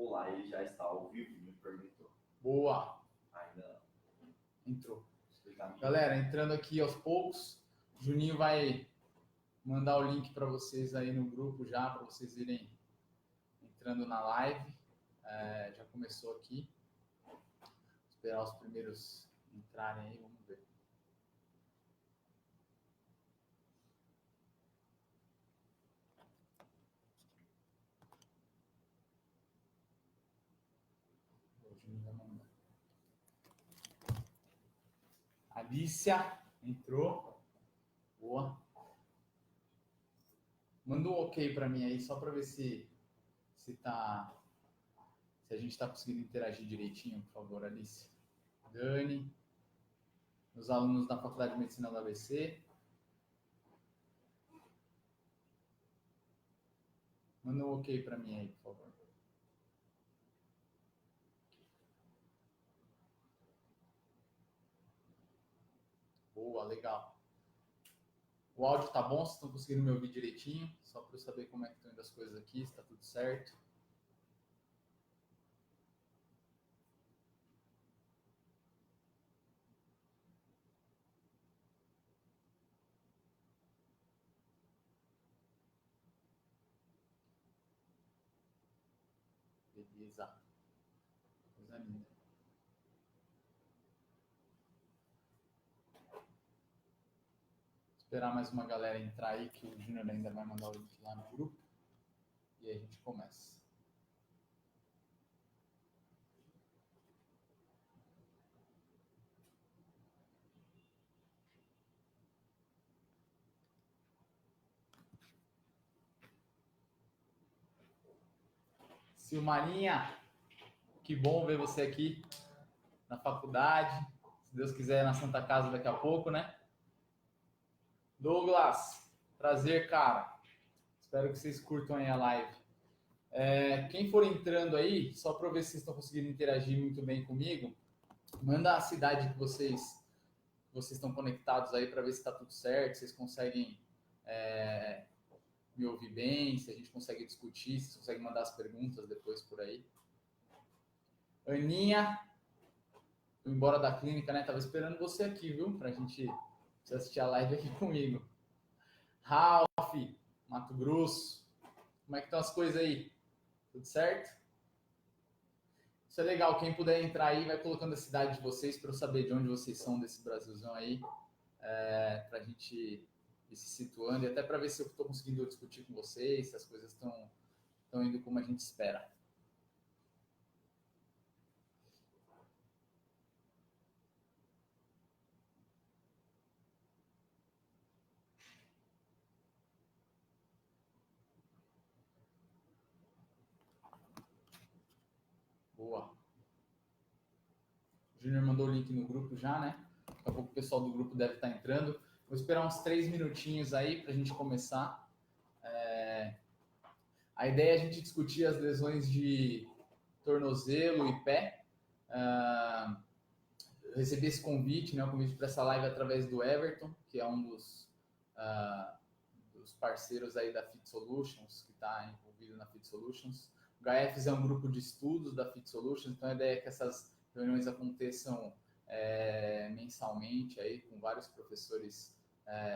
Olá, ele já está ao vivo, me perguntou. Boa. Ainda não. Entrou. Galera, entrando aqui aos poucos. Juninho vai mandar o link para vocês aí no grupo já, para vocês irem entrando na live. Já começou aqui. Vou esperar os primeiros entrarem aí, vamos ver. O Juninho vai mandar. Alicia entrou. Boa. Manda um ok para mim aí, só para ver se a gente está conseguindo interagir direitinho, por favor, Alice. Dani, os alunos da Faculdade de Medicina da ABC. Manda um ok para mim aí, por favor. Boa, legal. O áudio tá bom? Vocês estão conseguindo me ouvir direitinho? Só para eu saber como é que estão indo as coisas aqui, se está tudo certo. Beleza. Coisa linda. Esperar mais uma galera entrar aí, que o Júnior ainda vai mandar o link lá no grupo. E aí a gente começa. Silmarinha, que bom ver você aqui na faculdade. Se Deus quiser, na Santa Casa daqui a pouco, né? Douglas, prazer, cara. Espero que vocês curtam aí a live. Quem for entrando aí, só para ver se vocês estão conseguindo interagir muito bem comigo, manda a cidade que vocês estão conectados aí para ver se está tudo certo, se vocês conseguem me ouvir bem, se a gente consegue discutir, se vocês conseguem mandar as perguntas depois por aí. Aninha, fui embora da clínica, né? Tava esperando você aqui, viu? Pra gente assistir a live aqui comigo. Ralph, Mato Grosso, como é que estão as coisas aí? Tudo certo? Isso é legal, quem puder entrar aí, vai colocando a cidade de vocês para eu saber de onde vocês são desse Brasilzão aí, para a gente ir se situando e até para ver se eu estou conseguindo discutir com vocês, se as coisas estão indo como a gente espera. Boa. O Júnior mandou o link no grupo já, né? Daqui a pouco o pessoal do grupo deve estar entrando. Vou esperar uns 3 minutinhos aí para a gente começar. A ideia é a gente discutir as lesões de tornozelo e pé. Eu recebi esse convite, né? O convite para essa live através do Everton, que é um dos parceiros aí da Fit Solutions, que está envolvido na Fit Solutions. O HFs é um grupo de estudos da Fit Solutions, então a ideia é que essas reuniões aconteçam mensalmente aí com vários professores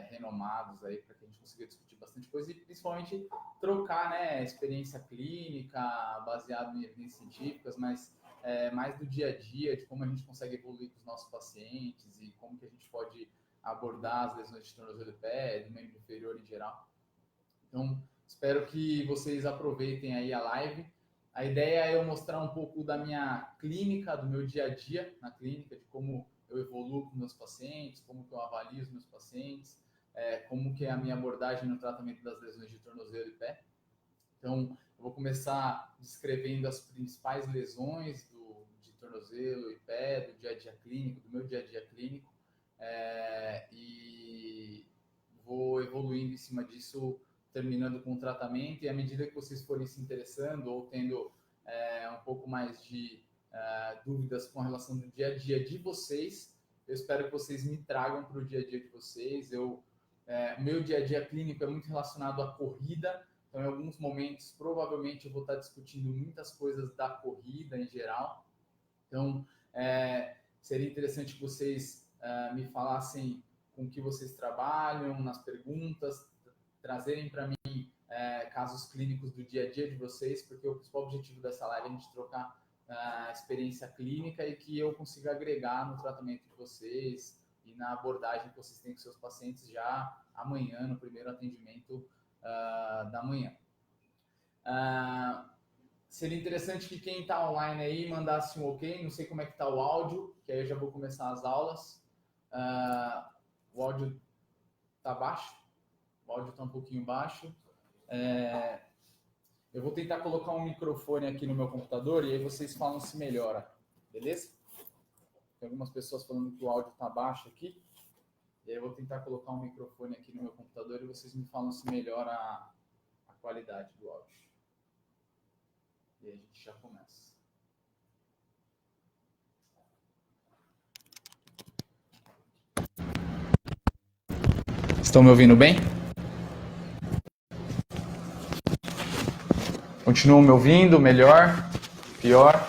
renomados aí para que a gente consiga discutir bastante coisa e principalmente trocar, né, experiência clínica baseado em evidências científicas, mas mais do dia a dia, de como a gente consegue evoluir com os nossos pacientes e como que a gente pode abordar as lesões de tornozelo e pé, do membro inferior em geral. Então, espero que vocês aproveitem aí a live. A ideia é eu mostrar um pouco da minha clínica, do meu dia a dia na clínica, de como eu evoluo com meus pacientes, como que eu avalio os meus pacientes, como que é a minha abordagem no tratamento das lesões de tornozelo e pé. Então, eu vou começar descrevendo as principais lesões de tornozelo e pé, do dia a dia clínico, do meu dia a dia clínico, e vou evoluindo em cima disso, terminando com o tratamento, e à medida que vocês forem se interessando ou tendo um pouco mais de dúvidas com relação do dia a dia de vocês, eu espero que vocês me tragam para o dia a dia de vocês. O meu dia a dia clínico é muito relacionado à corrida, Então, em alguns momentos, provavelmente eu vou estar discutindo muitas coisas da corrida em geral. Então, seria interessante que vocês me falassem com que vocês trabalham nas perguntas, trazerem para mim casos clínicos do dia a dia de vocês, porque o principal objetivo dessa live é a gente trocar experiência clínica e que eu consiga agregar no tratamento de vocês e na abordagem que vocês têm com seus pacientes já amanhã, no primeiro atendimento da manhã. Seria interessante que quem está online aí mandasse um ok, não sei como é que está o áudio, que aí eu já vou começar as aulas. O áudio está baixo, o áudio está um pouquinho baixo. Eu vou tentar colocar um microfone aqui no meu computador e aí vocês falam se melhora, beleza? Tem algumas pessoas falando que o áudio está baixo aqui, e aí eu vou tentar colocar um microfone aqui no meu computador e vocês me falam se melhora a qualidade do áudio. E aí a gente já começa. Estão me ouvindo bem? Continuam me ouvindo? Melhor? Pior?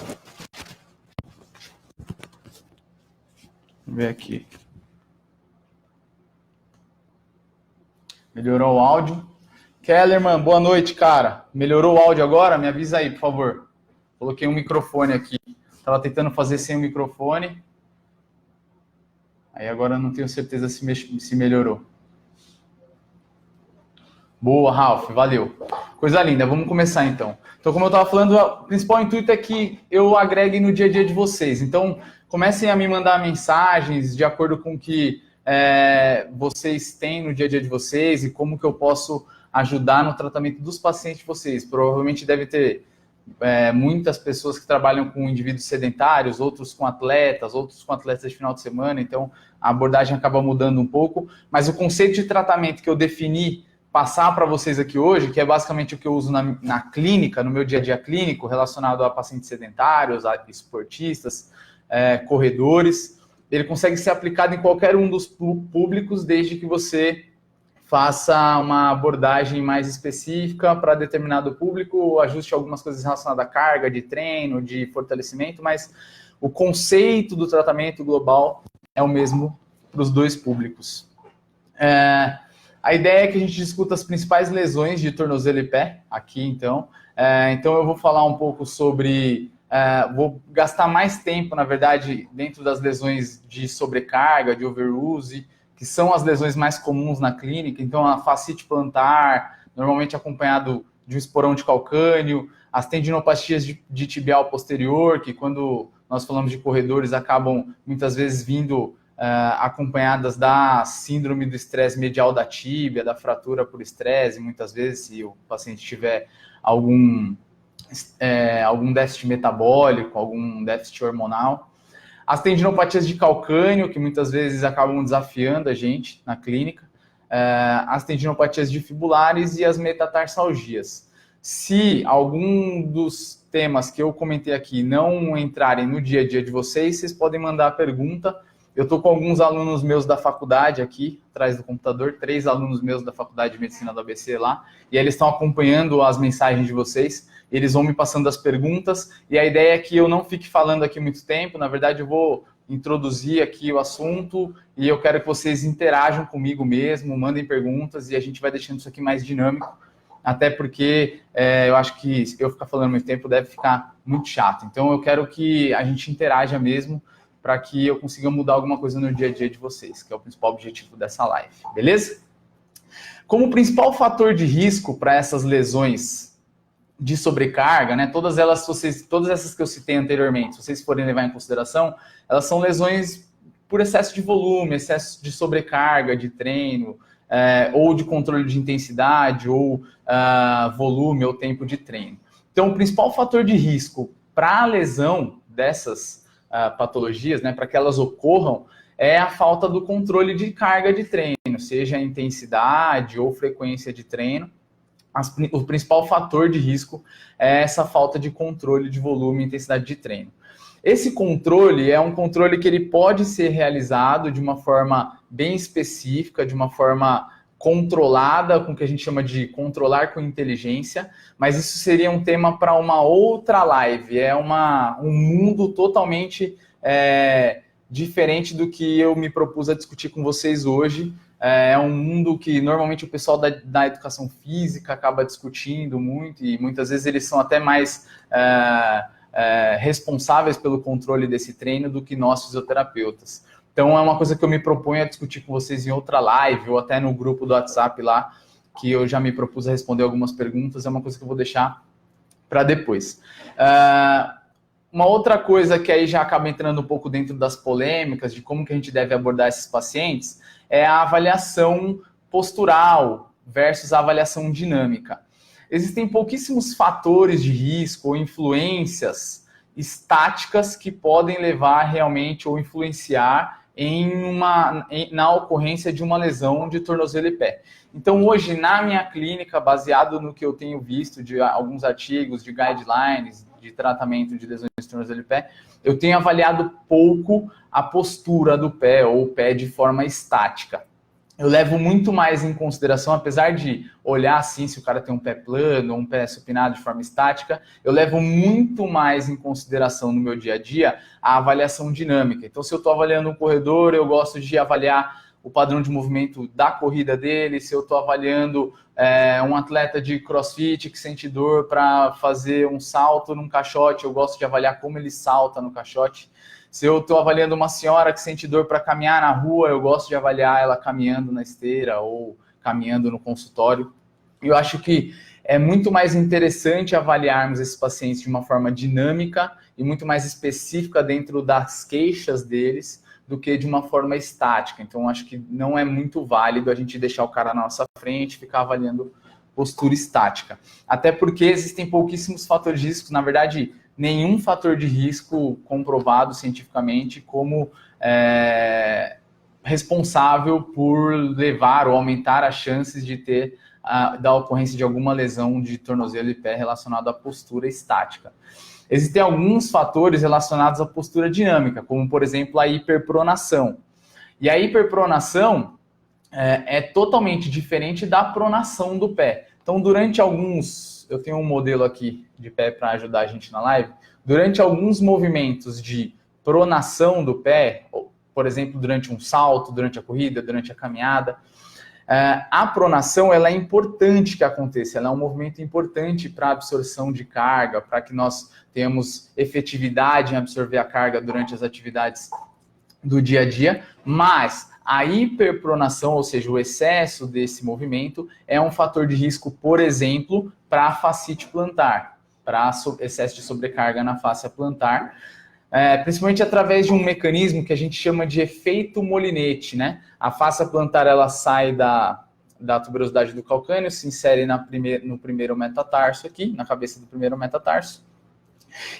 Vamos ver aqui. Melhorou o áudio? Kellerman, boa noite, cara. Melhorou o áudio agora? Me avisa aí, por favor. Coloquei um microfone aqui. Estava tentando fazer sem o microfone. Aí agora não tenho certeza se melhorou. Boa, Ralf, valeu. Coisa linda, vamos começar então. Então, como eu estava falando, o principal intuito é que eu agregue no dia a dia de vocês. Então, comecem a me mandar mensagens de acordo com o que vocês têm no dia a dia de vocês e como que eu posso ajudar no tratamento dos pacientes de vocês. Provavelmente deve ter muitas pessoas que trabalham com indivíduos sedentários, outros com atletas de final de semana, então a abordagem acaba mudando um pouco, mas o conceito de tratamento que eu defini passar para vocês aqui hoje, que é basicamente o que eu uso na clínica, no meu dia a dia clínico, relacionado a pacientes sedentários, a esportistas, corredores, ele consegue ser aplicado em qualquer um dos públicos, desde que você faça uma abordagem mais específica para determinado público, ajuste algumas coisas relacionadas à carga de treino, de fortalecimento, mas o conceito do tratamento global é o mesmo para os dois públicos. A ideia é que a gente discuta as principais lesões de tornozelo e pé aqui, então. Então eu vou falar um pouco sobre... vou gastar mais tempo, na verdade, dentro das lesões de sobrecarga, de overuse, que são as lesões mais comuns na clínica. Então, a fascite plantar, normalmente acompanhado de um esporão de calcâneo, as tendinopatias de tibial posterior, que quando nós falamos de corredores, acabam muitas vezes vindo acompanhadas da síndrome do estresse medial da tíbia, da fratura por estresse, muitas vezes, se o paciente tiver algum déficit metabólico, algum déficit hormonal. As tendinopatias de calcâneo, que muitas vezes acabam desafiando a gente na clínica. As tendinopatias de fibulares e as metatarsalgias. Se algum dos temas que eu comentei aqui não entrarem no dia a dia de vocês, vocês podem mandar a pergunta. Eu estou com alguns alunos meus da faculdade aqui, atrás do computador, 3 alunos meus da Faculdade de Medicina do ABC lá, e eles estão acompanhando as mensagens de vocês, eles vão me passando as perguntas, e a ideia é que eu não fique falando aqui muito tempo, na verdade eu vou introduzir aqui o assunto, e eu quero que vocês interajam comigo mesmo, mandem perguntas, e a gente vai deixando isso aqui mais dinâmico, até porque eu acho que eu ficar falando muito tempo deve ficar muito chato, então eu quero que a gente interaja mesmo, para que eu consiga mudar alguma coisa no dia a dia de vocês, que é o principal objetivo dessa live, beleza? Como principal fator de risco para essas lesões de sobrecarga, né, todas essas que eu citei anteriormente, se vocês forem levar em consideração, elas são lesões por excesso de volume, excesso de sobrecarga de treino, ou de controle de intensidade, ou volume ou tempo de treino. Então, o principal fator de risco para a lesão dessas patologias, né, para que elas ocorram, é a falta do controle de carga de treino, seja a intensidade ou frequência de treino. O principal fator de risco é essa falta de controle de volume e intensidade de treino. Esse controle é um controle que ele pode ser realizado de uma forma bem específica, de uma forma controlada, com o que a gente chama de controlar com inteligência, mas isso seria um tema para uma outra live. É um mundo totalmente diferente do que eu me propus a discutir com vocês hoje. É um mundo que normalmente o pessoal da educação física acaba discutindo muito, e muitas vezes eles são até mais responsáveis pelo controle desse treino do que nós fisioterapeutas. Então é uma coisa que eu me proponho a discutir com vocês em outra live, ou até no grupo do WhatsApp lá, que eu já me propus a responder algumas perguntas, é uma coisa que eu vou deixar para depois. Uma outra coisa que aí já acaba entrando um pouco dentro das polêmicas, de como que a gente deve abordar esses pacientes, é a avaliação postural versus a avaliação dinâmica. Existem pouquíssimos fatores de risco ou influências estáticas que podem levar realmente ou influenciar na ocorrência de uma lesão de tornozelo e pé. Então, hoje, na minha clínica, baseado no que eu tenho visto de alguns artigos, de guidelines, de tratamento de lesões de tornozelo e pé, eu tenho avaliado pouco a postura do pé ou o pé de forma estática. Eu levo muito mais em consideração, apesar de olhar assim se o cara tem um pé plano ou um pé supinado de forma estática, eu levo muito mais em consideração no meu dia a dia a avaliação dinâmica. Então, se eu estou avaliando um corredor, eu gosto de avaliar o padrão de movimento da corrida dele. Se eu estou avaliando um atleta de crossfit que sente dor para fazer um salto num caixote, eu gosto de avaliar como ele salta no caixote. Se eu estou avaliando uma senhora que sente dor para caminhar na rua, eu gosto de avaliar ela caminhando na esteira ou caminhando no consultório. Eu acho que é muito mais interessante avaliarmos esses pacientes de uma forma dinâmica e muito mais específica dentro das queixas deles do que de uma forma estática. Então, acho que não é muito válido a gente deixar o cara na nossa frente e ficar avaliando postura estática. Até porque existem pouquíssimos fatores de risco, na verdade, nenhum fator de risco comprovado cientificamente como responsável por levar ou aumentar as chances de ter da ocorrência de alguma lesão de tornozelo e pé relacionada à postura estática. Existem alguns fatores relacionados à postura dinâmica, como, por exemplo, a hiperpronação. E a hiperpronação é totalmente diferente da pronação do pé. Então, eu tenho um modelo aqui de pé para ajudar a gente na live. Durante alguns movimentos de pronação do pé, por exemplo, durante um salto, durante a corrida, durante a caminhada, a pronação ela é importante que aconteça, ela é um movimento importante para a absorção de carga, para que nós tenhamos efetividade em absorver a carga durante as atividades do dia a dia, mas a hiperpronação, ou seja, o excesso desse movimento, é um fator de risco, por exemplo, para a fascite plantar, para excesso de sobrecarga na fáscia plantar, principalmente através de um mecanismo que a gente chama de efeito molinete, né? A fáscia plantar ela sai da tuberosidade do calcâneo, se insere no primeiro metatarso aqui, na cabeça do primeiro metatarso.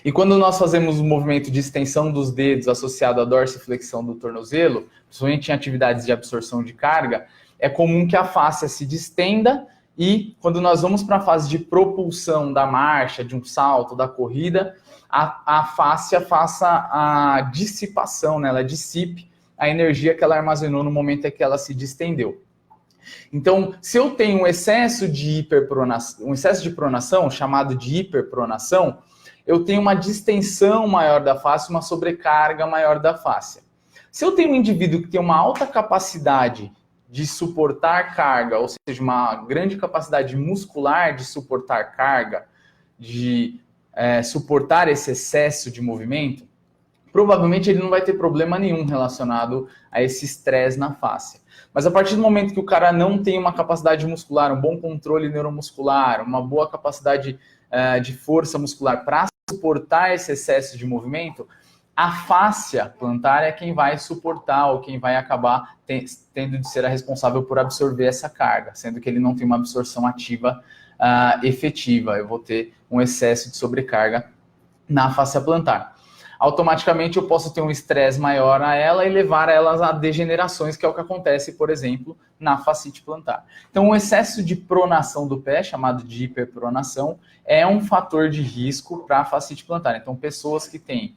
E quando nós fazemos o movimento de extensão dos dedos associado à dorsiflexão do tornozelo, principalmente em atividades de absorção de carga, é comum que a fáscia se distenda e quando nós vamos para a fase de propulsão da marcha, de um salto, da corrida, a fáscia faça a dissipação, né? Ela dissipe a energia que ela armazenou no momento em que ela se distendeu. Então, se eu tenho um excesso de pronação, chamado de hiperpronação, eu tenho uma distensão maior da fáscia, uma sobrecarga maior da fáscia. Se eu tenho um indivíduo que tem uma alta capacidade de suportar carga, ou seja, uma grande capacidade muscular de suportar carga, de suportar esse excesso de movimento, provavelmente ele não vai ter problema nenhum relacionado a esse estresse na fáscia. Mas a partir do momento que o cara não tem uma capacidade muscular, um bom controle neuromuscular, uma boa capacidade de força muscular para suportar esse excesso de movimento, a fáscia plantar é quem vai suportar ou quem vai acabar tendo de ser a responsável por absorver essa carga, sendo que ele não tem uma absorção ativa efetiva. Eu vou ter um excesso de sobrecarga na fáscia plantar. Automaticamente eu posso ter um estresse maior a ela e levar elas a degenerações, que é o que acontece, por exemplo, na fascite plantar. Então, o excesso de pronação do pé, chamado de hiperpronação, é um fator de risco para a fascite plantar. Então, pessoas que têm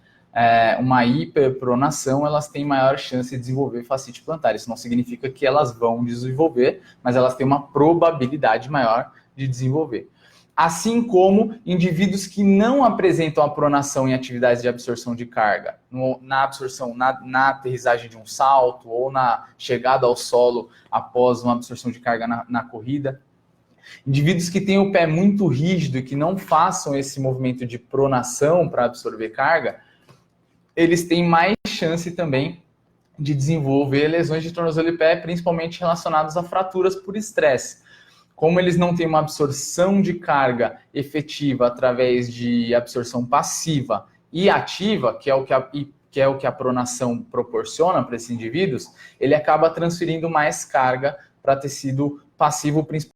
uma hiperpronação, elas têm maior chance de desenvolver fascite plantar. Isso não significa que elas vão desenvolver, mas elas têm uma probabilidade maior de desenvolver. Assim como indivíduos que não apresentam a pronação em atividades de absorção de carga, na absorção, na aterrissagem de um salto ou na chegada ao solo após uma absorção de carga na corrida. Indivíduos que têm o pé muito rígido e que não façam esse movimento de pronação para absorver carga, eles têm mais chance também de desenvolver lesões de tornozelo e pé, principalmente relacionadas a fraturas por estresse. Como eles não têm uma absorção de carga efetiva através de absorção passiva e ativa, que é o que a pronação proporciona para esses indivíduos, ele acaba transferindo mais carga para tecido passivo, principalmente.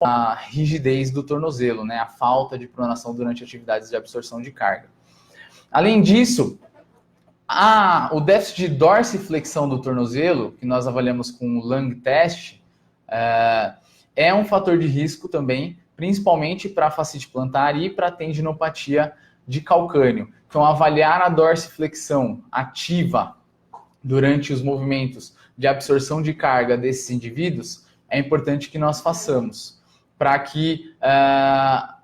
A rigidez do tornozelo, né? A falta de pronação durante atividades de absorção de carga. Além disso, o déficit de dorsiflexão do tornozelo, que nós avaliamos com o Lung Test, é um fator de risco também, principalmente para a fascite plantar e para a tendinopatia de calcâneo. Então, avaliar a dorsiflexão ativa durante os movimentos de absorção de carga desses indivíduos é importante que nós façamos, para que a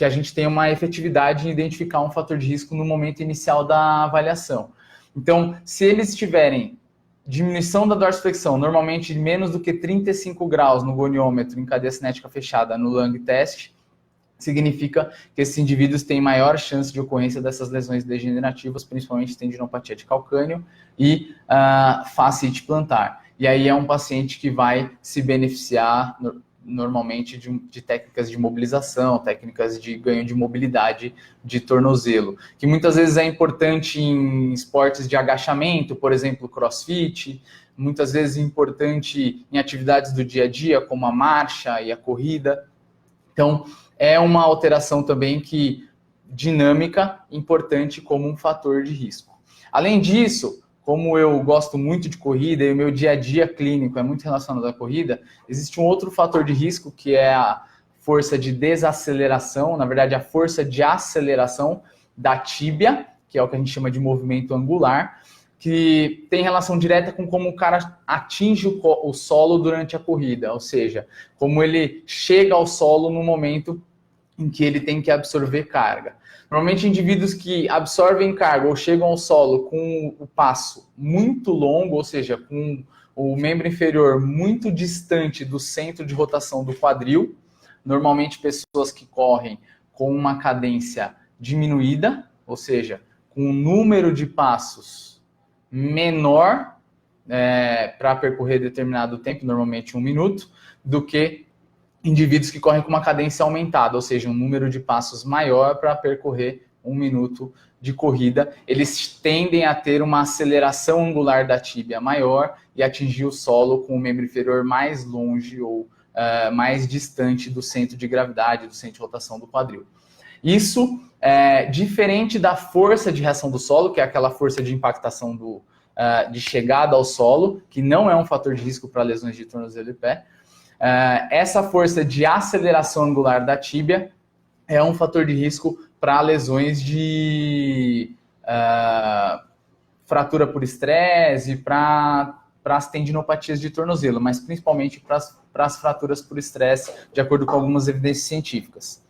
gente tenha uma efetividade em identificar um fator de risco no momento inicial da avaliação. Então, se eles tiverem diminuição da dorsiflexão, normalmente menos do que 35 graus no goniômetro em cadeia cinética fechada no Lung Test, significa que esses indivíduos têm maior chance de ocorrência dessas lesões degenerativas, principalmente tendinopatia de calcâneo e fascite plantar. E aí é um paciente que vai se beneficiar normalmente de técnicas de mobilização, técnicas de ganho de mobilidade de tornozelo, que muitas vezes é importante em esportes de agachamento, por exemplo, crossfit, muitas vezes importante em atividades do dia a dia, como a marcha e a corrida. Então, é uma alteração também dinâmica, importante como um fator de risco. Além disso, como eu gosto muito de corrida e o meu dia a dia clínico é muito relacionado à corrida, existe um outro fator de risco que é a força de desaceleração, na verdade a força de aceleração da tíbia, que é o que a gente chama de movimento angular, que tem relação direta com como o cara atinge o solo durante a corrida, ou seja, como ele chega ao solo no momento em que ele tem que absorver carga. Normalmente, indivíduos que absorvem carga ou chegam ao solo com o passo muito longo, ou seja, com o membro inferior muito distante do centro de rotação do quadril, normalmente pessoas que correm com uma cadência diminuída, ou seja, com um número de passos menor para percorrer determinado tempo, normalmente 1 minuto, do que indivíduos que correm com uma cadência aumentada, ou seja, um número de passos maior para percorrer 1 minuto de corrida. Eles tendem a ter uma aceleração angular da tíbia maior e atingir o solo com o membro inferior mais longe ou mais distante do centro de gravidade, do centro de rotação do quadril. Isso é diferente da força de reação do solo, que é aquela força de impactação de chegada ao solo, que não é um fator de risco para lesões de tornozelo e pé. Essa força de aceleração angular da tíbia é um fator de risco para lesões de fratura por estresse, para as tendinopatias de tornozelo, mas principalmente para as fraturas por estresse, de acordo com algumas evidências científicas.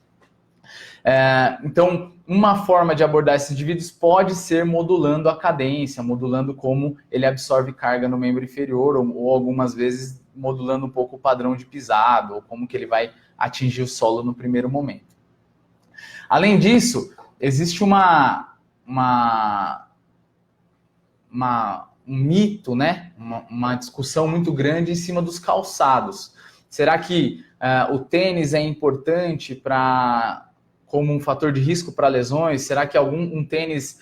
Então, uma forma de abordar esses indivíduos pode ser modulando a cadência, modulando como ele absorve carga no membro inferior, ou algumas vezes modulando um pouco o padrão de pisado, ou como que ele vai atingir o solo no primeiro momento. Além disso, existe um mito, né? Uma discussão muito grande em cima dos calçados. Será que o tênis é importante para como um fator de risco para lesões? Será que um tênis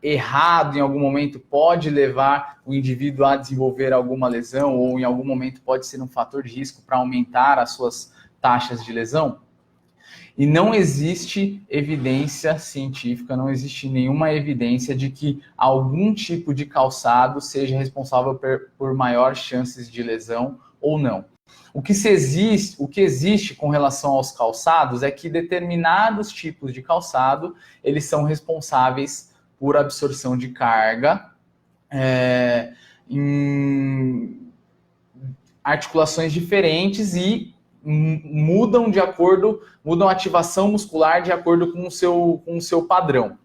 errado em algum momento pode levar o indivíduo a desenvolver alguma lesão ou em algum momento pode ser um fator de risco para aumentar as suas taxas de lesão? E não existe evidência científica, não existe nenhuma evidência de que algum tipo de calçado seja responsável por maiores chances de lesão ou não. O que existe com relação aos calçados é que determinados tipos de calçado, eles são responsáveis por absorção de carga em articulações diferentes e mudam a ativação muscular de acordo com o seu padrão.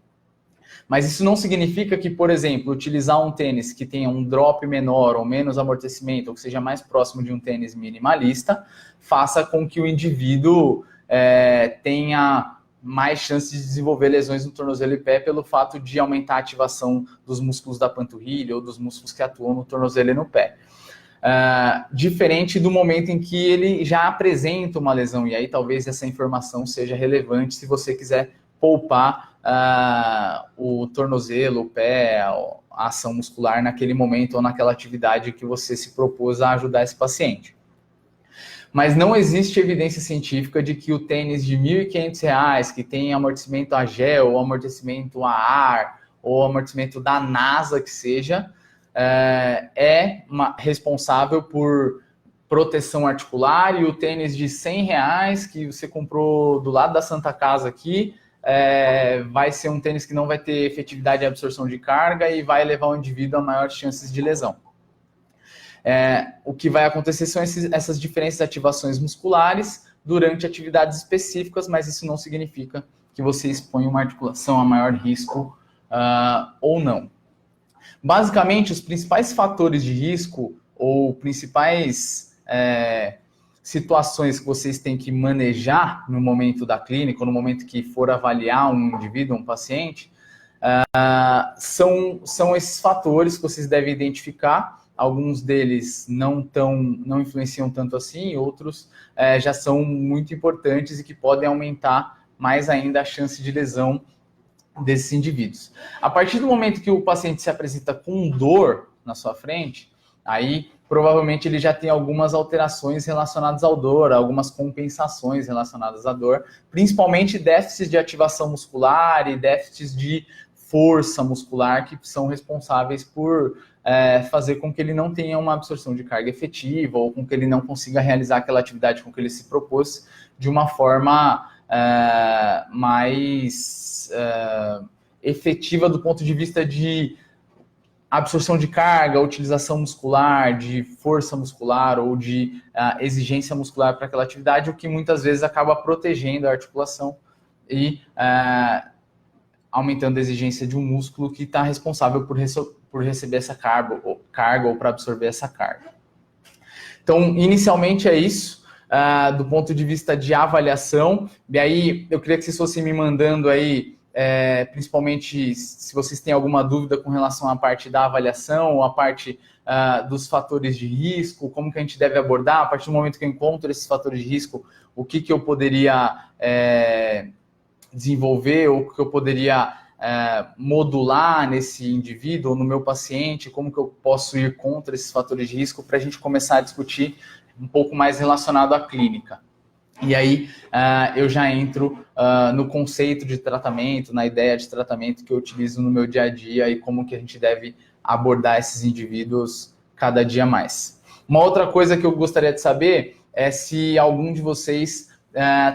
Mas isso não significa que, por exemplo, utilizar um tênis que tenha um drop menor ou menos amortecimento, ou que seja mais próximo de um tênis minimalista, faça com que o indivíduo tenha mais chances de desenvolver lesões no tornozelo e pé pelo fato de aumentar a ativação dos músculos da panturrilha ou dos músculos que atuam no tornozelo e no pé. Diferente do momento em que ele já apresenta uma lesão, e aí talvez essa informação seja relevante se você quiser poupar o tornozelo, o pé, a ação muscular naquele momento ou naquela atividade que você se propôs a ajudar esse paciente. Mas não existe evidência científica de que o tênis de R$ 1.500, que tem amortecimento a gel, ou amortecimento a ar, ou amortecimento da NASA, que seja, responsável por proteção articular, e o tênis de R$ 100 que você comprou do lado da Santa Casa aqui, vai ser um tênis que não vai ter efetividade de absorção de carga e vai levar o indivíduo a maiores chances de lesão. O que vai acontecer são essas diferentes ativações musculares durante atividades específicas, mas isso não significa que você expõe uma articulação a maior risco ou não. Basicamente, os principais fatores de risco ou principais situações que vocês têm que manejar no momento da clínica, ou no momento que for avaliar um indivíduo, um paciente, são esses fatores que vocês devem identificar. Alguns deles não influenciam tanto assim, outros já são muito importantes e que podem aumentar mais ainda a chance de lesão desses indivíduos. A partir do momento que o paciente se apresenta com dor na sua frente, aí provavelmente ele já tem algumas alterações relacionadas à dor, algumas compensações relacionadas à dor, principalmente déficits de ativação muscular e déficits de força muscular que são responsáveis por fazer com que ele não tenha uma absorção de carga efetiva ou com que ele não consiga realizar aquela atividade com que ele se propôs de uma forma mais efetiva do ponto de vista de absorção de carga, utilização muscular, de força muscular ou de exigência muscular para aquela atividade, o que muitas vezes acaba protegendo a articulação e aumentando a exigência de um músculo que está responsável por receber essa carga ou para absorver essa carga. Então, inicialmente é isso, do ponto de vista de avaliação. E aí, eu queria que vocês fossem me mandando aí, principalmente se vocês têm alguma dúvida com relação à parte da avaliação ou à parte dos fatores de risco, como que a gente deve abordar. A partir do momento que eu encontro esses fatores de risco, o que eu poderia desenvolver ou o que eu poderia modular nesse indivíduo ou no meu paciente, como que eu posso ir contra esses fatores de risco para a gente começar a discutir um pouco mais relacionado à clínica. E aí eu já entro no conceito de tratamento, na ideia de tratamento que eu utilizo no meu dia a dia e como que a gente deve abordar esses indivíduos cada dia mais. Uma outra coisa que eu gostaria de saber é se algum de vocês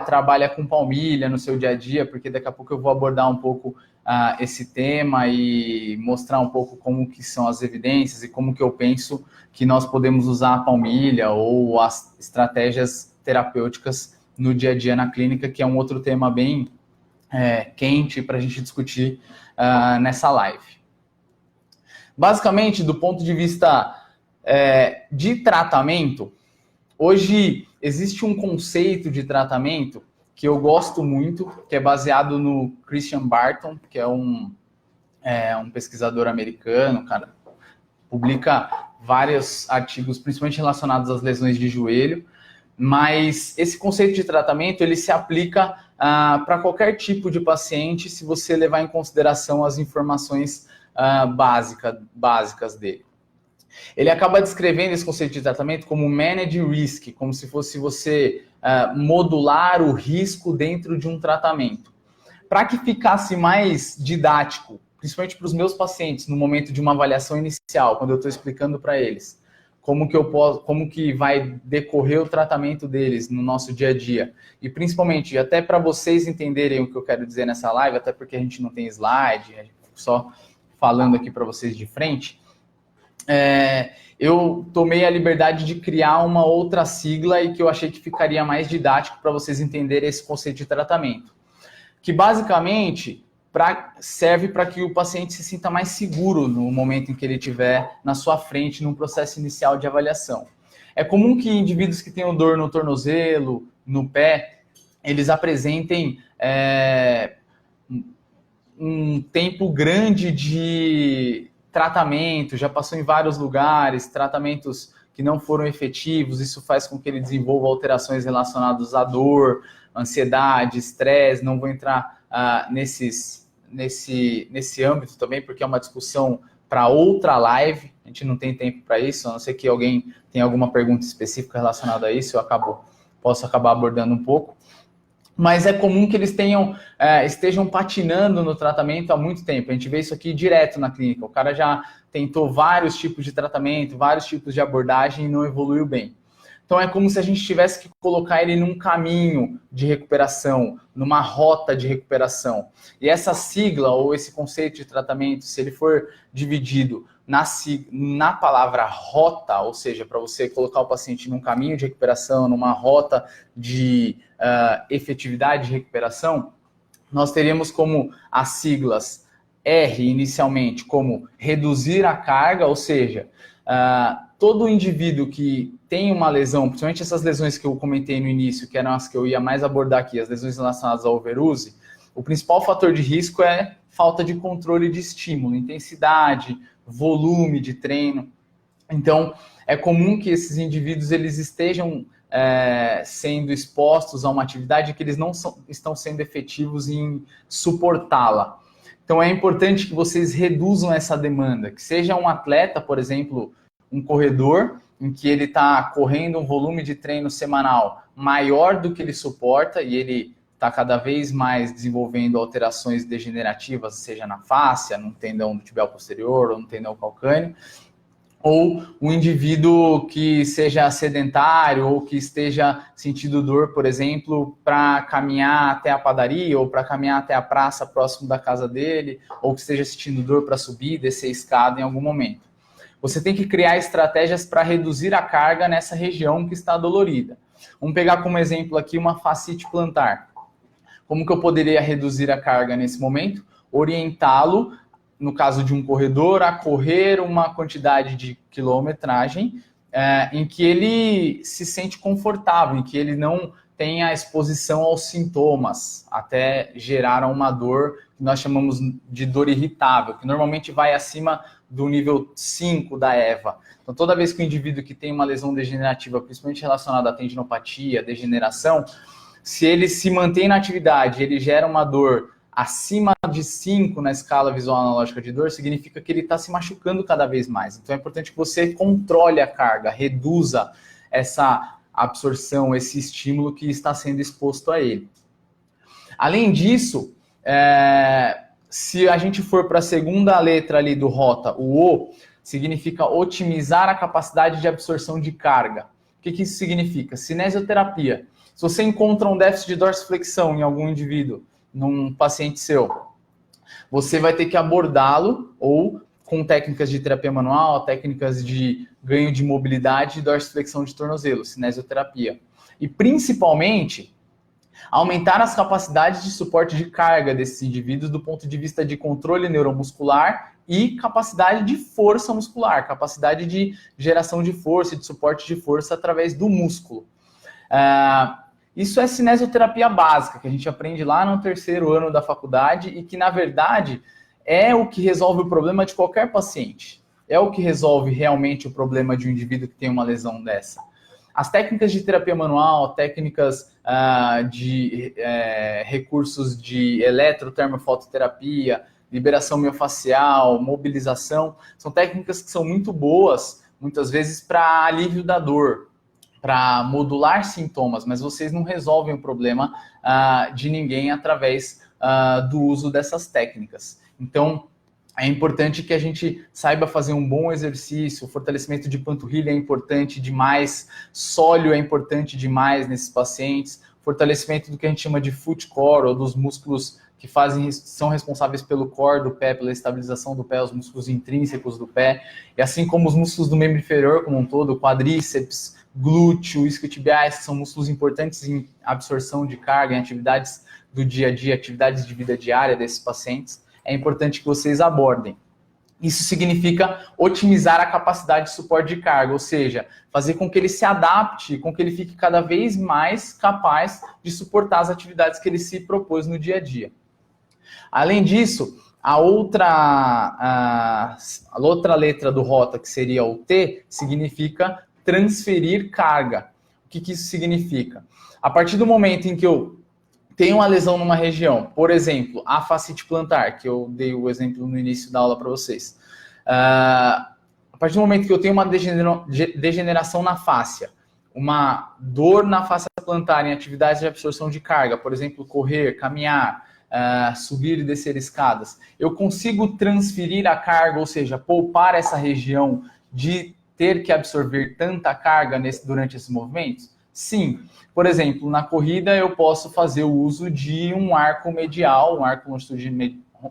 trabalha com palmilha no seu dia a dia, porque daqui a pouco eu vou abordar um pouco esse tema e mostrar um pouco como que são as evidências e como que eu penso que nós podemos usar a palmilha ou as estratégias terapêuticas no dia a dia na clínica, que é um outro tema bem quente para a gente discutir nessa live. Basicamente, do ponto de vista de tratamento, hoje existe um conceito de tratamento que eu gosto muito, que é baseado no Christian Barton, que é um pesquisador americano, cara, publica vários artigos, principalmente relacionados às lesões de joelho, mas esse conceito de tratamento, ele se aplica para qualquer tipo de paciente, se você levar em consideração as informações básicas dele. Ele acaba descrevendo esse conceito de tratamento como manage risk, como se fosse você modular o risco dentro de um tratamento. Para que ficasse mais didático, principalmente para os meus pacientes, no momento de uma avaliação inicial, quando eu estou explicando para eles como que vai decorrer o tratamento deles no nosso dia a dia. E principalmente, até para vocês entenderem o que eu quero dizer nessa live, até porque a gente não tem slide, a gente só falando aqui para vocês de frente, eu tomei a liberdade de criar uma outra sigla e que eu achei que ficaria mais didático para vocês entenderem esse conceito de tratamento. Que basicamente serve para que o paciente se sinta mais seguro no momento em que ele estiver na sua frente num processo inicial de avaliação. É comum que indivíduos que tenham dor no tornozelo, no pé, eles apresentem um tempo grande de tratamento, já passou em vários lugares, tratamentos que não foram efetivos, isso faz com que ele desenvolva alterações relacionadas à dor, ansiedade, estresse. Não vou entrar nesse âmbito também, porque é uma discussão para outra live, a gente não tem tempo para isso, a não ser que alguém tenha alguma pergunta específica relacionada a isso, posso acabar abordando um pouco. Mas é comum que eles estejam patinando no tratamento há muito tempo. A gente vê isso aqui direto na clínica. O cara já tentou vários tipos de tratamento, vários tipos de abordagem e não evoluiu bem. Então é como se a gente tivesse que colocar ele num caminho de recuperação, numa rota de recuperação. E essa sigla ou esse conceito de tratamento, se ele for dividido na palavra rota, ou seja, para você colocar o paciente num caminho de recuperação, numa rota de efetividade de recuperação, nós teríamos como as siglas R inicialmente como reduzir a carga, ou seja, todo indivíduo que tem uma lesão, principalmente essas lesões que eu comentei no início, que eram as que eu ia mais abordar aqui, as lesões relacionadas ao overuse, o principal fator de risco é falta de controle de estímulo, intensidade, volume de treino. Então, é comum que esses indivíduos eles estejam sendo expostos a uma atividade que eles não estão sendo efetivos em suportá-la. Então, é importante que vocês reduzam essa demanda, que seja um atleta, por exemplo, um corredor, em que ele está correndo um volume de treino semanal maior do que ele suporta e ele está cada vez mais desenvolvendo alterações degenerativas, seja na fáscia, no tendão do tibial posterior ou no tendão calcâneo, ou um indivíduo que seja sedentário ou que esteja sentindo dor, por exemplo, para caminhar até a padaria ou para caminhar até a praça próximo da casa dele, ou que esteja sentindo dor para subir e descer a escada em algum momento. Você tem que criar estratégias para reduzir a carga nessa região que está dolorida. Vamos pegar como exemplo aqui uma fascite plantar. Como que eu poderia reduzir a carga nesse momento? Orientá-lo, no caso de um corredor, a correr uma quantidade de quilometragem em que ele se sente confortável, em que ele não tenha exposição aos sintomas, até gerar uma dor que nós chamamos de dor irritável, que normalmente vai acima do nível 5 da EVA. Então, toda vez que o indivíduo que tem uma lesão degenerativa, principalmente relacionada à tendinopatia, degeneração, se ele se mantém na atividade, ele gera uma dor acima de 5 na escala visual analógica de dor, significa que ele está se machucando cada vez mais. Então, é importante que você controle a carga, reduza essa absorção, esse estímulo que está sendo exposto a ele. Além disso, se a gente for para a segunda letra ali do rota, o O, significa otimizar a capacidade de absorção de carga. O que isso significa? Cinesioterapia. Se você encontra um déficit de dorsiflexão em algum indivíduo, num paciente seu, você vai ter que abordá-lo ou com técnicas de terapia manual, técnicas de ganho de mobilidade e dorsiflexão de tornozelo, cinesioterapia. E principalmente, aumentar as capacidades de suporte de carga desses indivíduos do ponto de vista de controle neuromuscular e capacidade de força muscular, capacidade de geração de força e de suporte de força através do músculo. Isso é cinesioterapia básica, que a gente aprende lá no 3º ano da faculdade e que, na verdade, é o que resolve o problema de qualquer paciente. É o que resolve realmente o problema de um indivíduo que tem uma lesão dessa. as técnicas de terapia manual, técnicas de recursos de eletrotermofototerapia, liberação miofascial, mobilização, são técnicas que são muito boas, muitas vezes, para alívio da dor, para modular sintomas, mas vocês não resolvem o problema de ninguém através do uso dessas técnicas. Então, é importante que a gente saiba fazer um bom exercício, o fortalecimento de panturrilha é importante demais, sólio é importante demais nesses pacientes, fortalecimento do que a gente chama de foot core, ou dos músculos que são responsáveis pelo core do pé, pela estabilização do pé, os músculos intrínsecos do pé, e assim como os músculos do membro inferior como um todo, quadríceps, glúteo, isquiotibiais, que são músculos importantes em absorção de carga, em atividades do dia a dia, atividades de vida diária desses pacientes, é importante que vocês abordem. Isso significa otimizar a capacidade de suporte de carga, ou seja, fazer com que ele se adapte, com que ele fique cada vez mais capaz de suportar as atividades que ele se propôs no dia a dia. Além disso, a outra letra do ROTA, que seria o T, significa transferir carga. O que isso significa? A partir do momento em que eu tenho uma lesão numa região, por exemplo, a fascite plantar, que eu dei o exemplo no início da aula para vocês. A partir do momento que eu tenho uma degeneração na fáscia, uma dor na fáscia plantar em atividades de absorção de carga, por exemplo, correr, caminhar, subir e descer escadas, eu consigo transferir a carga, ou seja, poupar essa região de ter que absorver tanta carga durante esses movimentos? Sim. Por exemplo, na corrida eu posso fazer o uso de um arco medial, um arco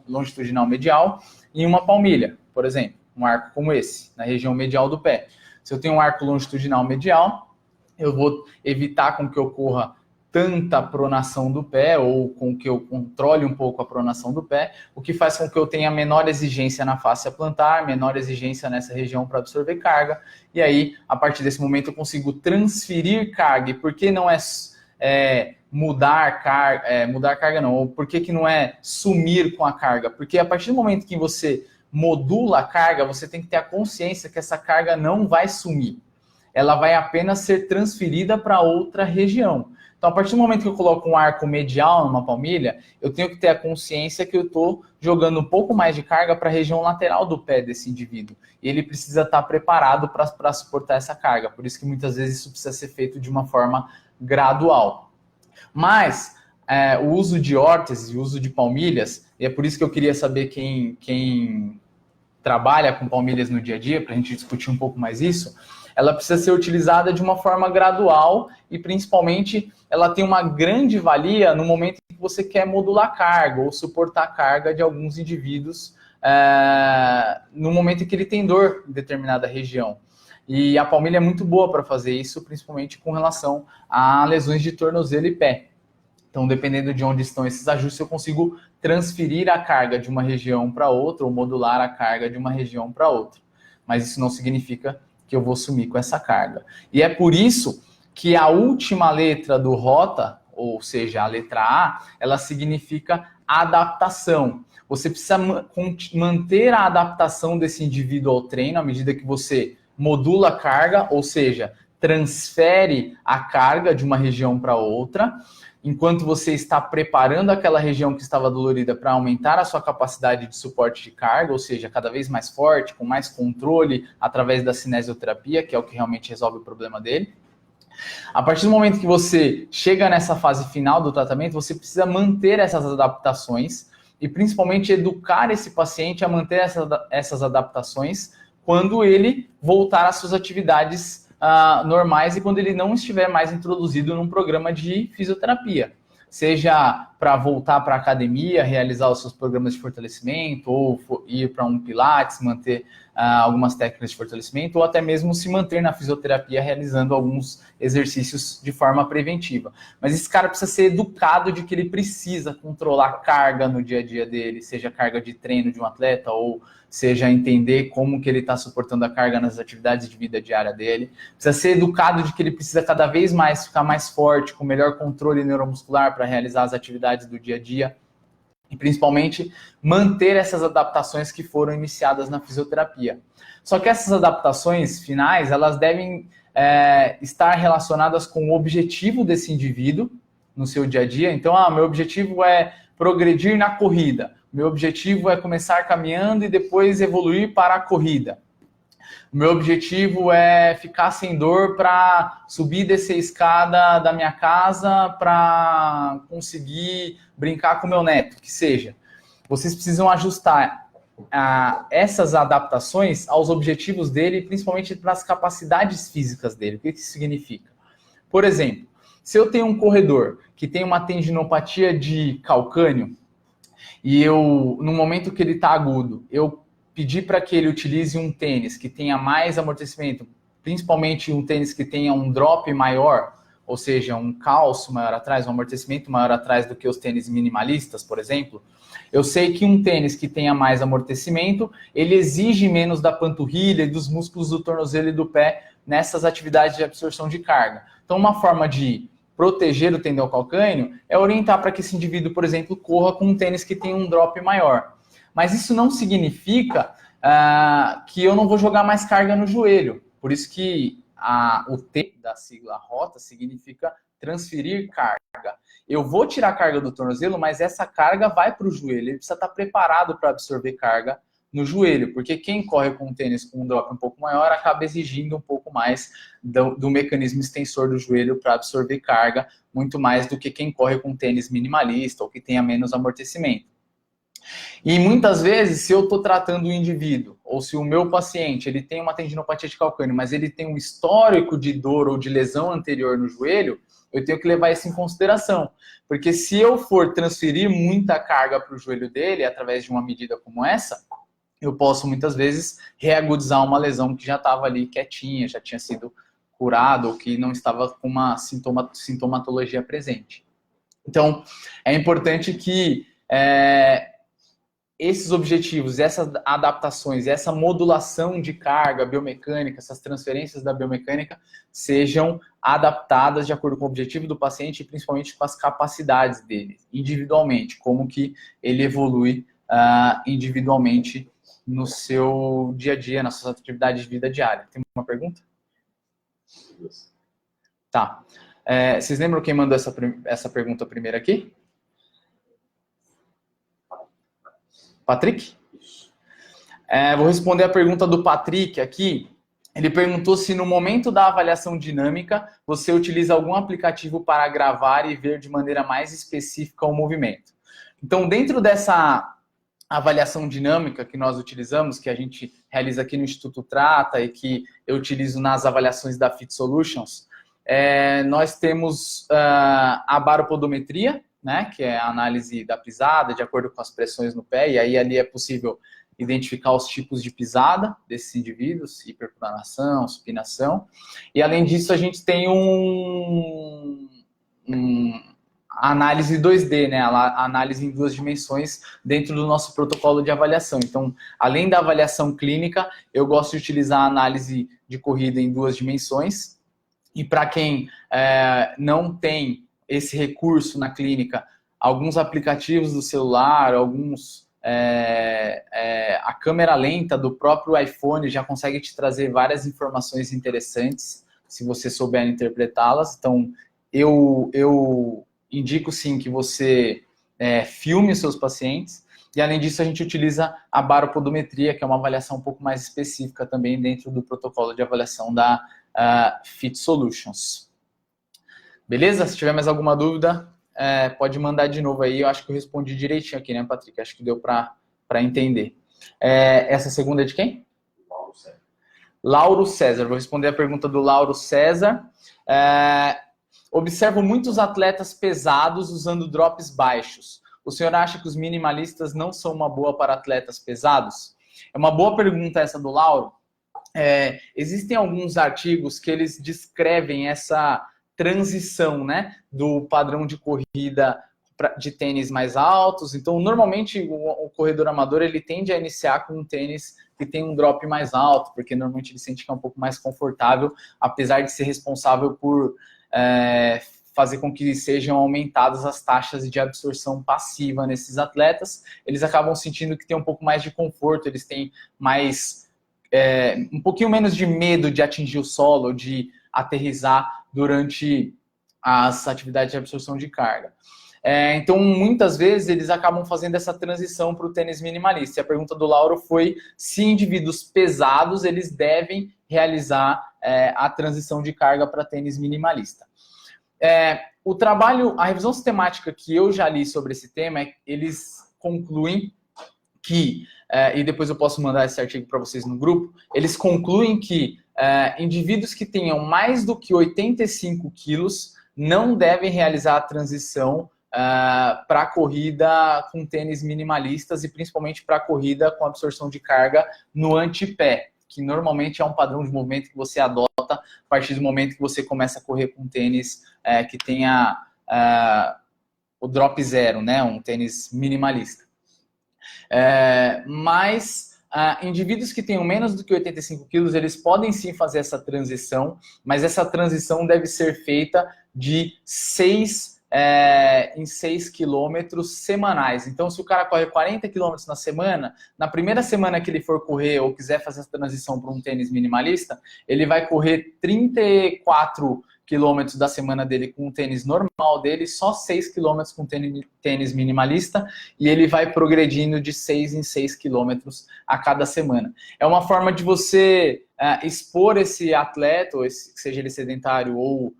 longitudinal medial e uma palmilha, por exemplo, um arco como esse, na região medial do pé. Se eu tenho um arco longitudinal medial, eu vou evitar com que ocorra tanta pronação do pé, ou com que eu controle um pouco a pronação do pé, o que faz com que eu tenha menor exigência na fáscia plantar, menor exigência nessa região para absorver carga, e aí, a partir desse momento, eu consigo transferir carga. E por que não mudar carga não, ou por que não é sumir com a carga? Porque a partir do momento que você modula a carga, você tem que ter a consciência que essa carga não vai sumir, ela vai apenas ser transferida para outra região. Então, a partir do momento que eu coloco um arco medial numa palmilha, eu tenho que ter a consciência que eu estou jogando um pouco mais de carga para a região lateral do pé desse indivíduo. E ele precisa estar preparado para suportar essa carga. Por isso que muitas vezes isso precisa ser feito de uma forma gradual. Mas o uso de órteses e o uso de palmilhas, e é por isso que eu queria saber quem trabalha com palmilhas no dia a dia, para a gente discutir um pouco mais isso, ela precisa ser utilizada de uma forma gradual e, principalmente, ela tem uma grande valia no momento em que você quer modular carga ou suportar carga de alguns indivíduos no momento em que ele tem dor em determinada região. E a palmilha é muito boa para fazer isso, principalmente com relação a lesões de tornozelo e pé. Então, dependendo de onde estão esses ajustes, eu consigo transferir a carga de uma região para outra ou modular a carga de uma região para outra. Mas isso não significa que eu vou sumir com essa carga. E é por isso que a última letra do ROTA, ou seja, a letra A, ela significa adaptação. Você precisa manter a adaptação desse indivíduo ao treino à medida que você modula a carga, ou seja, transfere a carga de uma região para outra, enquanto você está preparando aquela região que estava dolorida para aumentar a sua capacidade de suporte de carga, ou seja, cada vez mais forte, com mais controle através da cinesioterapia, que é o que realmente resolve o problema dele. A partir do momento que você chega nessa fase final do tratamento, você precisa manter essas adaptações e principalmente educar esse paciente a manter essas adaptações quando ele voltar às suas atividades normais e quando ele não estiver mais introduzido num programa de fisioterapia. Seja para voltar para a academia, realizar os seus programas de fortalecimento, ou ir para um pilates, manter algumas técnicas de fortalecimento, ou até mesmo se manter na fisioterapia realizando alguns exercícios de forma preventiva. Mas esse cara precisa ser educado de que ele precisa controlar carga no dia a dia dele, seja carga de treino de um atleta, ou seja entender como que ele está suportando a carga nas atividades de vida diária dele. Precisa ser educado de que ele precisa cada vez mais ficar mais forte, com melhor controle neuromuscular para realizar as atividades do dia a dia. e principalmente manter essas adaptações que foram iniciadas na fisioterapia. Só que essas adaptações finais, elas devem estar relacionadas com o objetivo desse indivíduo no seu dia a dia. Então, meu objetivo é progredir na corrida. Meu objetivo é começar caminhando e depois evoluir para a corrida. O meu objetivo é ficar sem dor para subir e descer a escada da minha casa para conseguir brincar com meu neto, que seja. Vocês precisam ajustar essas adaptações aos objetivos dele, principalmente para as capacidades físicas dele. O que isso significa? Por exemplo, se eu tenho um corredor que tem uma tendinopatia de calcânio e no momento que ele está agudo, eu pedir para que ele utilize um tênis que tenha mais amortecimento, principalmente um tênis que tenha um drop maior, ou seja, um calço maior atrás, um amortecimento maior atrás do que os tênis minimalistas, por exemplo, eu sei que um tênis que tenha mais amortecimento, ele exige menos da panturrilha e dos músculos do tornozelo e do pé nessas atividades de absorção de carga. Então, uma forma de proteger o tendão calcâneo é orientar para que esse indivíduo, por exemplo, corra com um tênis que tenha um drop maior. Mas isso não significa que eu não vou jogar mais carga no joelho. Por isso que o T da sigla ROTA significa transferir carga. Eu vou tirar a carga do tornozelo, mas essa carga vai para o joelho. Ele precisa estar preparado para absorver carga no joelho, porque quem corre com um tênis com um drop um pouco maior acaba exigindo um pouco mais do mecanismo extensor do joelho para absorver carga, muito mais do que quem corre com um tênis minimalista ou que tenha menos amortecimento. E muitas vezes, se eu estou tratando o indivíduo, ou se o meu paciente ele tem uma tendinopatia de calcânio, mas ele tem um histórico de dor ou de lesão anterior no joelho, eu tenho que levar isso em consideração. Porque se eu for transferir muita carga para o joelho dele, através de uma medida como essa, eu posso muitas vezes reagudizar uma lesão que já estava ali quietinha, já tinha sido curada, ou que não estava com uma sintomatologia presente. Então, é importante que esses objetivos, essas adaptações, essa modulação de carga biomecânica, essas transferências da biomecânica sejam adaptadas de acordo com o objetivo do paciente e principalmente com as capacidades dele, individualmente, como que ele evolui individualmente no seu dia a dia, nas suas atividades de vida diária. Tem uma pergunta? Tá. Vocês lembram quem mandou essa pergunta primeiro aqui? Patrick? Vou responder a pergunta do Patrick aqui. Ele perguntou se no momento da avaliação dinâmica você utiliza algum aplicativo para gravar e ver de maneira mais específica o movimento. Então, dentro dessa avaliação dinâmica que nós utilizamos, que a gente realiza aqui no Instituto Trata e que eu utilizo nas avaliações da Fit Solutions, nós temos a baropodometria, né, que é a análise da pisada de acordo com as pressões no pé, e aí ali é possível identificar os tipos de pisada desses indivíduos, hiperpronação, supinação. E além disso, a gente tem a análise 2D, né, a análise em 2 dimensões dentro do nosso protocolo de avaliação. Então, além da avaliação clínica, eu gosto de utilizar a análise de corrida em 2 dimensões. E para quem não tem esse recurso na clínica, alguns aplicativos do celular, a câmera lenta do próprio iPhone já consegue te trazer várias informações interessantes, se você souber interpretá-las. Então, eu indico sim que você filme os seus pacientes, e além disso a gente utiliza a baropodometria, que é uma avaliação um pouco mais específica também dentro do protocolo de avaliação da Fit Solutions. Beleza? Se tiver mais alguma dúvida, pode mandar de novo aí. Eu acho que eu respondi direitinho aqui, né, Patrick? Acho que deu para entender. Essa segunda é de quem? Lauro César. Lauro César. Vou responder a pergunta do Lauro César. Observo muitos atletas pesados usando drops baixos. O senhor acha que os minimalistas não são uma boa para atletas pesados? É uma boa pergunta essa do Lauro. Existem alguns artigos que eles descrevem essa transição, né, do padrão de corrida de tênis mais altos. Então, normalmente, o corredor amador ele tende a iniciar com um tênis que tem um drop mais alto, porque normalmente ele sente que é um pouco mais confortável, apesar de ser responsável por fazer com que sejam aumentadas as taxas de absorção passiva nesses atletas. Eles acabam sentindo que tem um pouco mais de conforto, eles têm mais, um pouquinho menos de medo de atingir o solo, de aterrissar durante as atividades de absorção de carga. Então, muitas vezes, eles acabam fazendo essa transição para o tênis minimalista. E a pergunta do Lauro foi se indivíduos pesados, eles devem realizar a transição de carga para tênis minimalista. O trabalho, a revisão sistemática que eu já li sobre esse tema, eles concluem que, e depois eu posso mandar esse artigo para vocês no grupo, eles concluem que indivíduos que tenham mais do que 85 quilos não devem realizar a transição para a corrida com tênis minimalistas e principalmente para a corrida com absorção de carga no antepé, que normalmente é um padrão de movimento que você adota a partir do momento que você começa a correr com tênis que tenha o drop zero, né? Um tênis minimalista. Mas indivíduos que tenham menos do que 85 quilos, eles podem sim fazer essa transição, mas essa transição deve ser feita de 6 em 6 quilômetros semanais. Então, se o cara corre 40 quilômetros na semana, na primeira semana que ele for correr ou quiser fazer essa transição para um tênis minimalista, ele vai correr 34 quilômetros da semana dele com o tênis normal dele, só 6 quilômetros com tênis minimalista, e ele vai progredindo de 6 em 6 quilômetros a cada semana. É uma forma de você expor esse atleta, ou seja ele sedentário ou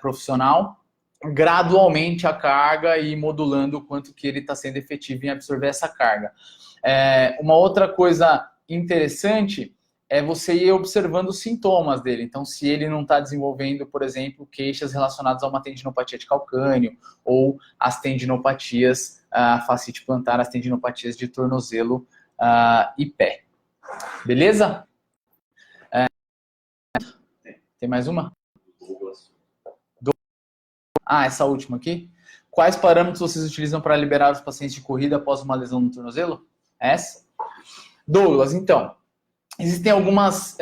profissional, gradualmente a carga e modulando o quanto que ele está sendo efetivo em absorver essa carga. Uma outra coisa interessante é você ir observando os sintomas dele. Então, se ele não está desenvolvendo, por exemplo, queixas relacionadas a uma tendinopatia de calcâneo ou as tendinopatias fascite plantar, as tendinopatias de tornozelo e pé. Beleza? Tem mais uma? Essa última aqui. Quais parâmetros vocês utilizam para liberar os pacientes de corrida após uma lesão no tornozelo? Essa. Douglas, então, existem algumas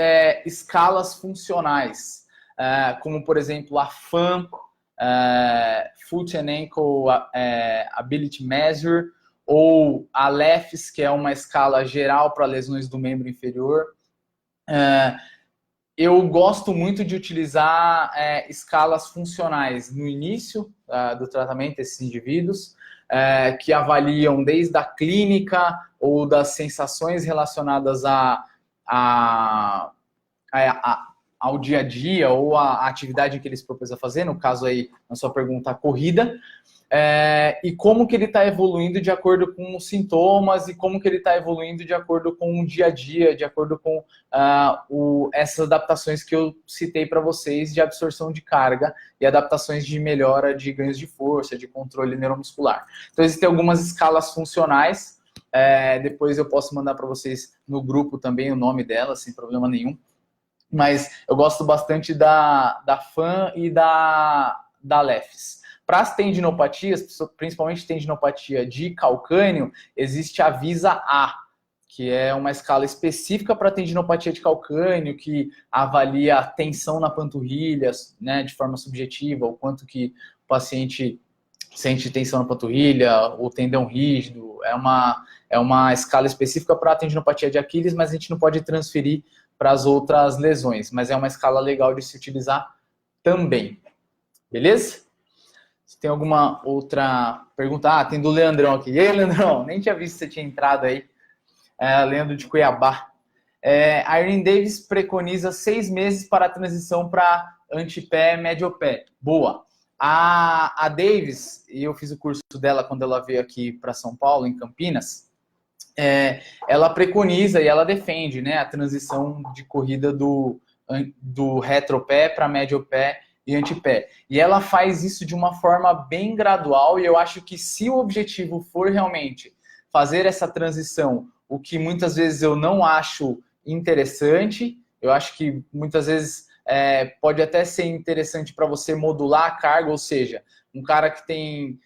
escalas funcionais, como, por exemplo, a FAM, Foot and Ankle Ability Measure, ou a LEFS, que é uma escala geral para lesões do membro inferior. Eu gosto muito de utilizar escalas funcionais no início do tratamento desses indivíduos, que avaliam desde a clínica ou das sensações relacionadas ao dia a dia ou à atividade que eles propôs a fazer, no caso aí, na sua pergunta, a corrida, e como que ele está evoluindo de acordo com os sintomas e como que ele está evoluindo de acordo com o dia a dia, de acordo com essas adaptações que eu citei para vocês de absorção de carga e adaptações de melhora de ganhos de força, de controle neuromuscular. Então, existem algumas escalas funcionais, depois eu posso mandar para vocês no grupo também o nome delas, sem problema nenhum. Mas eu gosto bastante da FAM e da LEFS. Para as tendinopatias, principalmente tendinopatia de calcânio, existe a VISA-A, que é uma escala específica para tendinopatia de calcânio, que avalia a tensão na panturrilha, né, de forma subjetiva, o quanto que o paciente sente tensão na panturrilha, o tendão rígido. É uma escala específica para a tendinopatia de Aquiles, mas a gente não pode transferir para as outras lesões. Mas é uma escala legal de se utilizar também. Beleza? Se tem alguma outra pergunta? Tem do Leandrão aqui. E aí, Leandrão? Nem tinha visto que você tinha entrado aí. Leandro de Cuiabá. A Erin Davis preconiza 6 meses para a transição para antepé, médio-pé. Boa. A Davis, e eu fiz o curso dela quando ela veio aqui para São Paulo, em Campinas, ela preconiza e ela defende, né, a transição de corrida do retropé para médio-pé e antepé. E ela faz isso de uma forma bem gradual, e eu acho que se o objetivo for realmente fazer essa transição, o que muitas vezes eu não acho interessante, eu acho que muitas vezes pode até ser interessante para você modular a carga, ou seja, um cara que tem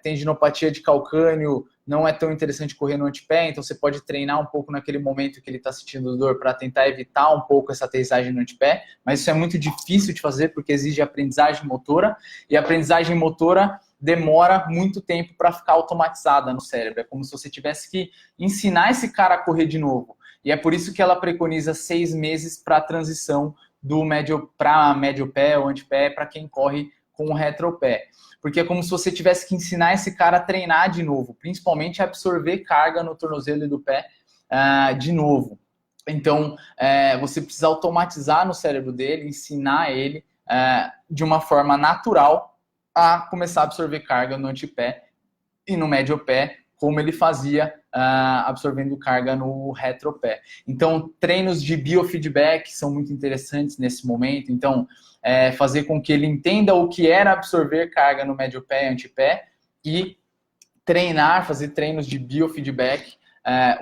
tendinopatia de calcâneo, não é tão interessante correr no antepé, então você pode treinar um pouco naquele momento que ele está sentindo dor para tentar evitar um pouco essa aterrissagem no antepé, mas isso é muito difícil de fazer porque exige aprendizagem motora, e a aprendizagem motora demora muito tempo para ficar automatizada no cérebro. É como se você tivesse que ensinar esse cara a correr de novo. E é por isso que ela preconiza 6 meses para a transição do médio para médio pé ou antepé para quem corre com o retropé. Porque é como se você tivesse que ensinar esse cara a treinar de novo, principalmente a absorver carga no tornozelo e do pé de novo. Então, você precisa automatizar no cérebro dele, ensinar ele de uma forma natural a começar a absorver carga no antepé e no médio pé, como ele fazia absorvendo carga no retropé. Então, treinos de biofeedback são muito interessantes nesse momento. Então, fazer com que ele entenda o que era absorver carga no médio pé e antepé e fazer treinos de biofeedback,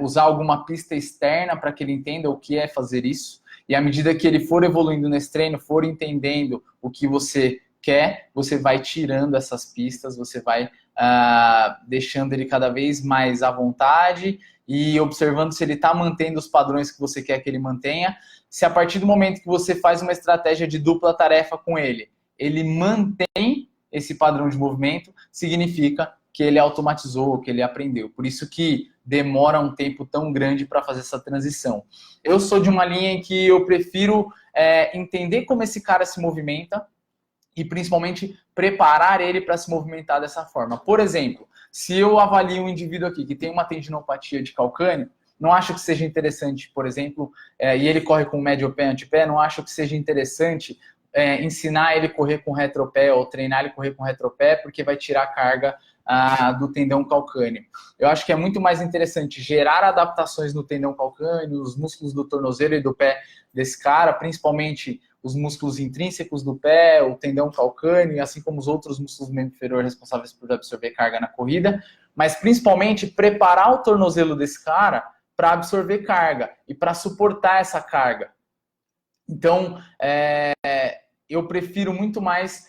usar alguma pista externa para que ele entenda o que é fazer isso. E à medida que ele for evoluindo nesse treino, for entendendo o que você quer, você vai tirando essas pistas, você vai deixando ele cada vez mais à vontade e observando se ele está mantendo os padrões que você quer que ele mantenha. Se a partir do momento que você faz uma estratégia de dupla tarefa com ele, ele mantém esse padrão de movimento, significa que ele automatizou, que ele aprendeu. Por isso que demora um tempo tão grande para fazer essa transição. Eu sou de uma linha em que eu prefiro entender como esse cara se movimenta, e principalmente preparar ele para se movimentar dessa forma. Por exemplo, se eu avalio um indivíduo aqui que tem uma tendinopatia de calcâneo, não acho que seja interessante, por exemplo, e ele corre com médio pé, antepé, não acho que seja interessante ensinar ele a correr com retropé ou treinar ele a correr com retropé, porque vai tirar a carga do tendão calcâneo. Eu acho que é muito mais interessante gerar adaptações no tendão calcâneo, nos músculos do tornozelo e do pé desse cara, principalmente os músculos intrínsecos do pé, o tendão calcâneo, assim como os outros músculos do membro inferior responsáveis por absorver carga na corrida, mas principalmente preparar o tornozelo desse cara para absorver carga e para suportar essa carga. Então, eu prefiro muito mais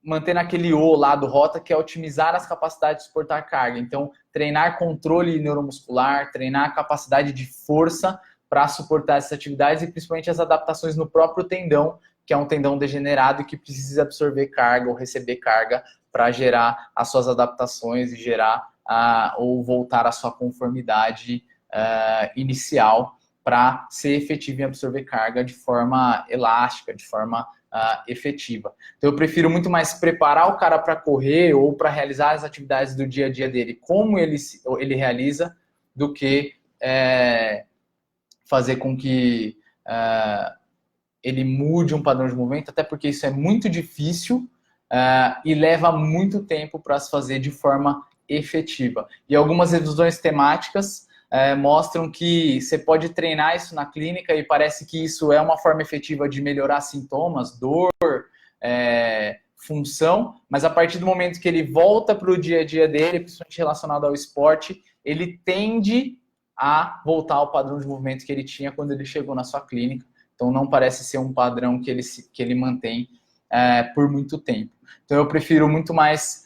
manter naquele O lá do rota, que é otimizar as capacidades de suportar carga. Então, treinar controle neuromuscular, treinar capacidade de força para suportar essas atividades e principalmente as adaptações no próprio tendão, que é um tendão degenerado e que precisa absorver carga ou receber carga para gerar as suas adaptações e gerar ou voltar à sua conformidade inicial para ser efetivo em absorver carga de forma elástica, de forma efetiva. Então eu prefiro muito mais preparar o cara para correr ou para realizar as atividades do dia a dia dele, como ele realiza, do que fazer com que ele mude um padrão de movimento, até porque isso é muito difícil e leva muito tempo para se fazer de forma efetiva. E algumas revisões temáticas mostram que você pode treinar isso na clínica e parece que isso é uma forma efetiva de melhorar sintomas, dor, função, mas a partir do momento que ele volta para o dia a dia dele, principalmente relacionado ao esporte, ele tende a voltar ao padrão de movimento que ele tinha quando ele chegou na sua clínica. Então não parece ser um padrão que ele mantém por muito tempo. Então eu prefiro muito mais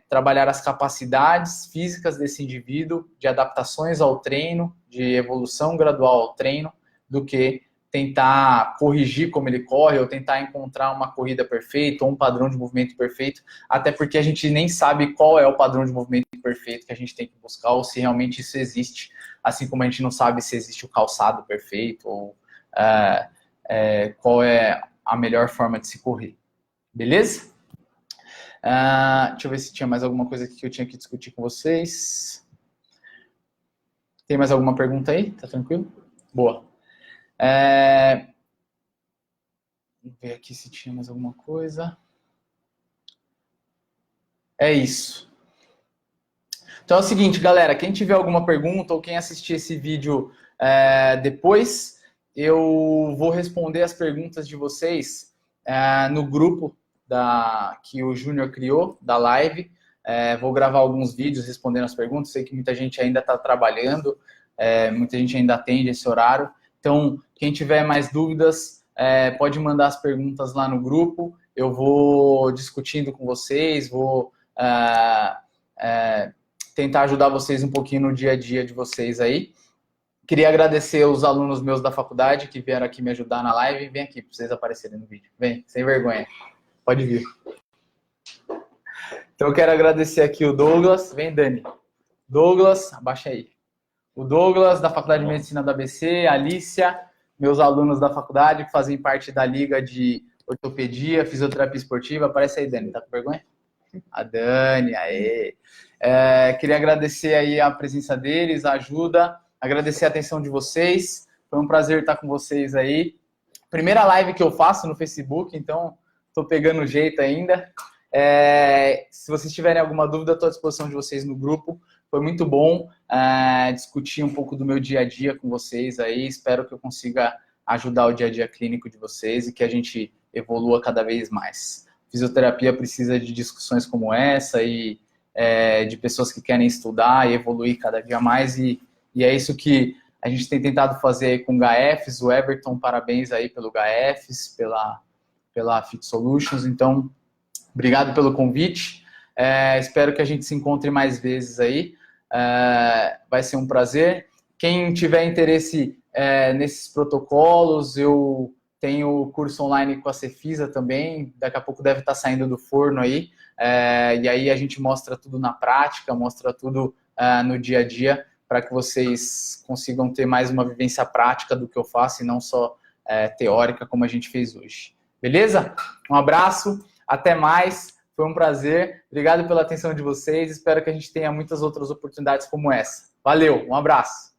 trabalhar as capacidades físicas desse indivíduo, de adaptações ao treino, de evolução gradual ao treino, do que tentar corrigir como ele corre ou tentar encontrar uma corrida perfeita ou um padrão de movimento perfeito, até porque a gente nem sabe qual é o padrão de movimento perfeito que a gente tem que buscar ou se realmente isso existe, assim como a gente não sabe se existe o calçado perfeito ou qual é a melhor forma de se correr. Beleza? Deixa eu ver se tinha mais alguma coisa aqui que eu tinha que discutir com vocês. Tem mais alguma pergunta aí? Tá tranquilo? Boa. Vamos ver aqui se tinha mais alguma coisa. É isso. Então é o seguinte, galera. Quem tiver alguma pergunta ou quem assistir esse vídeo depois, eu vou responder as perguntas de vocês no grupo que o Júnior criou, da live. Vou gravar alguns vídeos respondendo as perguntas. Sei que muita gente ainda está trabalhando, muita gente ainda atende esse horário. Então, quem tiver mais dúvidas, pode mandar as perguntas lá no grupo. Eu vou discutindo com vocês, vou tentar ajudar vocês um pouquinho no dia a dia de vocês aí. Queria agradecer os alunos meus da faculdade que vieram aqui me ajudar na live. Vem aqui para vocês aparecerem no vídeo. Vem, sem vergonha. Pode vir. Então eu quero agradecer aqui o Douglas. Vem, Dani. Douglas, abaixa aí. O Douglas, da Faculdade de Medicina da ABC, a Alicia, meus alunos da faculdade que fazem parte da Liga de Ortopedia, Fisioterapia Esportiva. Aparece aí, Dani. Tá com vergonha? A Dani, aê. Queria agradecer aí a presença deles, a ajuda, agradecer a atenção de vocês. Foi um prazer estar com vocês aí. Primeira live que eu faço no Facebook, então estou pegando o jeito ainda. Se vocês tiverem alguma dúvida, estou à disposição de vocês no grupo. Foi muito bom discutir um pouco do meu dia a dia com vocês aí. Espero que eu consiga ajudar o dia a dia clínico de vocês e que a gente evolua cada vez mais. Fisioterapia precisa de discussões como essa e de pessoas que querem estudar e evoluir cada dia mais. E é isso que a gente tem tentado fazer aí com o GAEFES. O Everton, parabéns aí pelo GAEFES, pela Fit Solutions. Então, obrigado pelo convite. Espero que a gente se encontre mais vezes aí. Vai ser um prazer. Quem tiver interesse nesses protocolos, eu tenho curso online com a Cefisa também. Daqui a pouco deve estar saindo do forno aí. E aí a gente mostra tudo na prática, mostra tudo no dia a dia, para que vocês consigam ter mais uma vivência prática do que eu faço e não só teórica, como a gente fez hoje. Beleza? Um abraço, até mais. Foi um prazer. Obrigado pela atenção de vocês. Espero que a gente tenha muitas outras oportunidades como essa. Valeu, um abraço.